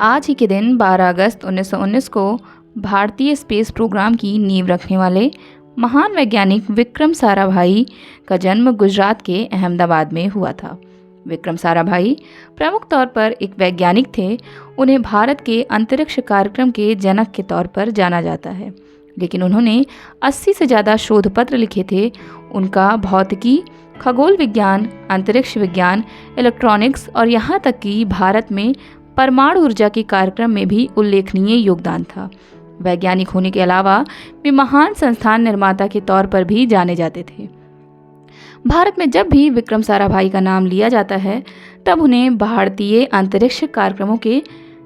आज ही के दिन 12 अगस्त 1919 को भारतीय स्पेस प्रोग्राम की नींव रखने वाले महान वैज्ञानिक विक्रम साराभाई का जन्म गुजरात के अहमदाबाद में हुआ था। विक्रम साराभाई प्रमुख तौर पर एक वैज्ञानिक थे। उन्हें भारत के अंतरिक्ष कार्यक्रम के जनक के तौर पर जाना जाता है, लेकिन उन्होंने 80 से ज़्यादा शोध पत्र लिखे थे। उनका भौतिकी, खगोल विज्ञान, अंतरिक्ष विज्ञान, इलेक्ट्रॉनिक्स और यहाँ तक कि भारत में परमाणु ऊर्जा के कार्यक्रम में भी उल्लेखनीय योगदान था। वैज्ञानिक होने के अलावा वे महान संस्थान निर्माता के तौर पर भी जाने जाते थे। भारत में जब भी विक्रम साराभाई का नाम लिया जाता है, तब उन्हें भारतीय अंतरिक्ष कार्यक्रमों के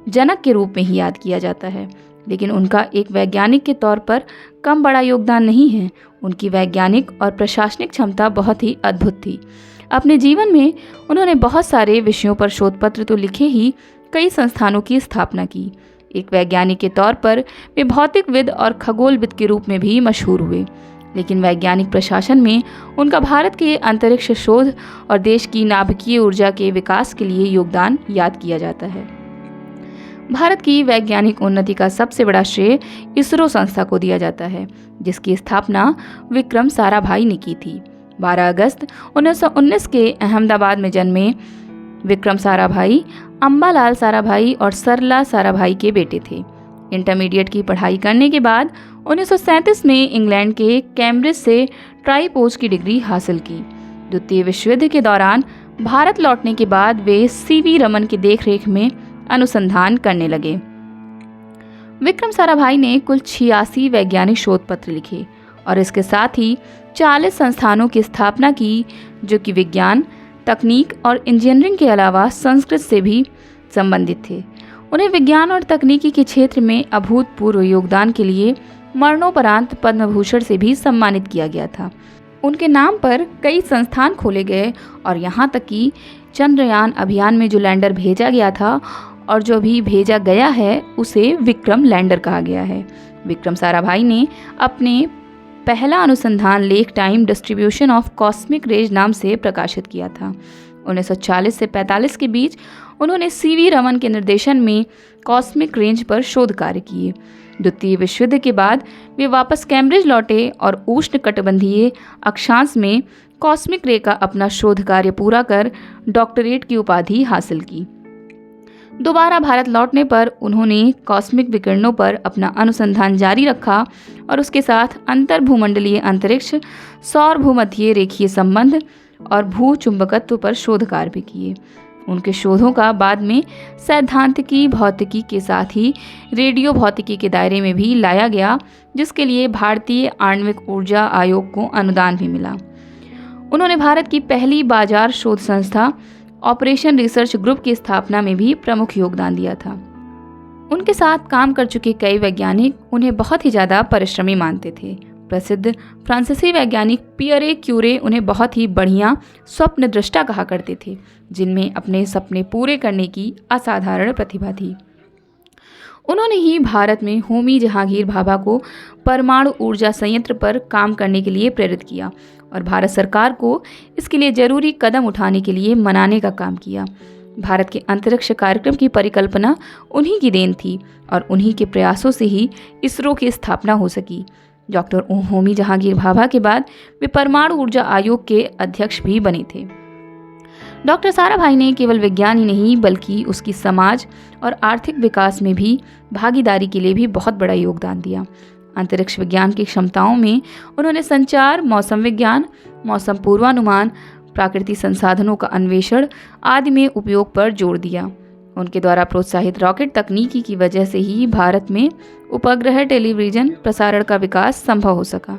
जनक के रूप में ही याद किया जाता है, लेकिन उनका एक वैज्ञानिक के तौर पर कम बड़ा योगदान नहीं है। उनकी वैज्ञानिक और प्रशासनिक क्षमता बहुत ही अद्भुत थी। अपने जीवन में उन्होंने बहुत सारे विषयों पर शोध पत्र तो लिखे ही, कई संस्थानों की स्थापना की। एक वैज्ञानिक के तौर पर वे भौतिकविद और खगोलविद के रूप में भी मशहूर हुए, लेकिन वैज्ञानिक प्रशासन में उनका भारत के अंतरिक्ष शोध और देश की नाभिकीय ऊर्जा के विकास के लिए योगदान याद किया जाता है। भारत की वैज्ञानिक उन्नति का सबसे बड़ा श्रेय इसरो संस्था को दिया जाता है, जिसकी स्थापना विक्रम साराभाई ने की थी। 12 अगस्त 1919 के अहमदाबाद में जन्मे विक्रम साराभाई अंबालाल साराभाई और सरला साराभाई के बेटे थे। इंटरमीडिएट की पढ़ाई करने के बाद 1937 में इंग्लैंड के कैम्ब्रिज से ट्राइपोज की डिग्री हासिल की। द्वितीय विश्व युद्ध के दौरान भारत लौटने के बाद वे सीवी रमन की देखरेख में अनुसंधान करने लगे। विक्रम साराभाई ने कुल 86 वैज्ञानिक शोध पत्र लिखे और इसके साथ ही 40 संस्थानों की स्थापना की, जो कि विज्ञान, तकनीक और इंजीनियरिंग के अलावा संस्कृत से भी संबंधित थे। उन्हें विज्ञान और तकनीकी के क्षेत्र में अभूतपूर्व योगदान के लिए मरणोपरांत पद्म भूषण से भी सम्मानित किया गया था। उनके नाम पर कई संस्थान खोले गए और यहाँ तक कि चंद्रयान अभियान में जो लैंडर भेजा गया था और जो भी भेजा गया है, उसे विक्रम लैंडर कहा गया है। विक्रम साराभाई ने अपने पहला अनुसंधान लेख time distribution of cosmic rays नाम से प्रकाशित किया था। 1940 से 45 के बीच उन्होंने सीवी रमन के निर्देशन में कॉस्मिक रेंज पर शोध कार्य किए। द्वितीय विश्व युद्ध के बाद वे वापस कैम्ब्रिज लौटे और उष्णकटिबंधीय अक्षांश में कॉस्मिक रे का अपना शोध कार्य पूरा कर डॉक्टरेट की उपाधि हासिल की। दोबारा भारत लौटने पर उन्होंने कॉस्मिक विकिरणों पर अपना अनुसंधान जारी रखा और उसके साथ अंतर्भूमंडलीय अंतरिक्ष, सौर भूमध्य रेखीय संबंध और भू चुंबकत्व पर शोध कार्य भी किए। उनके शोधों का बाद में सैद्धांतिकी भौतिकी के साथ ही रेडियो भौतिकी के दायरे में भी लाया गया, जिसके लिए भारतीय आणविक ऊर्जा आयोग को अनुदान भी मिला। उन्होंने भारत की पहली बाजार शोध संस्था ऑपरेशन रिसर्च ग्रुप की स्थापना में भी प्रमुख योगदान दिया था। उनके साथ काम कर चुके कई वैज्ञानिक उन्हें बहुत ही ज़्यादा परिश्रमी मानते थे। प्रसिद्ध फ्रांसीसी वैज्ञानिक पियरे क्यूरे उन्हें बहुत ही बढ़िया स्वप्न दृष्टा कहा करते थे, जिनमें अपने सपने पूरे करने की असाधारण प्रतिभा थी। उन्होंने ही भारत में होमी जहांगीर भाभा को परमाणु ऊर्जा संयंत्र पर काम करने के लिए प्रेरित किया और भारत सरकार को इसके लिए जरूरी कदम उठाने के लिए मनाने का काम किया। भारत के अंतरिक्ष कार्यक्रम की परिकल्पना उन्हीं की देन थी और उन्हीं के प्रयासों से ही इसरो की स्थापना हो सकी। डॉक्टर होमी जहांगीर भाभा के बाद वे परमाणु ऊर्जा आयोग के अध्यक्ष भी बने थे। डॉक्टर साराभाई ने केवल विज्ञान ही नहीं, बल्कि उसकी समाज और आर्थिक विकास में भी भागीदारी के लिए भी बहुत बड़ा योगदान दिया। अंतरिक्ष विज्ञान की क्षमताओं में उन्होंने संचार, मौसम विज्ञान, मौसम पूर्वानुमान, प्राकृतिक संसाधनों का अन्वेषण आदि में उपयोग पर जोर दिया। उनके द्वारा प्रोत्साहित रॉकेट तकनीकी की वजह से ही भारत में उपग्रह टेलीविजन प्रसारण का विकास संभव हो सका।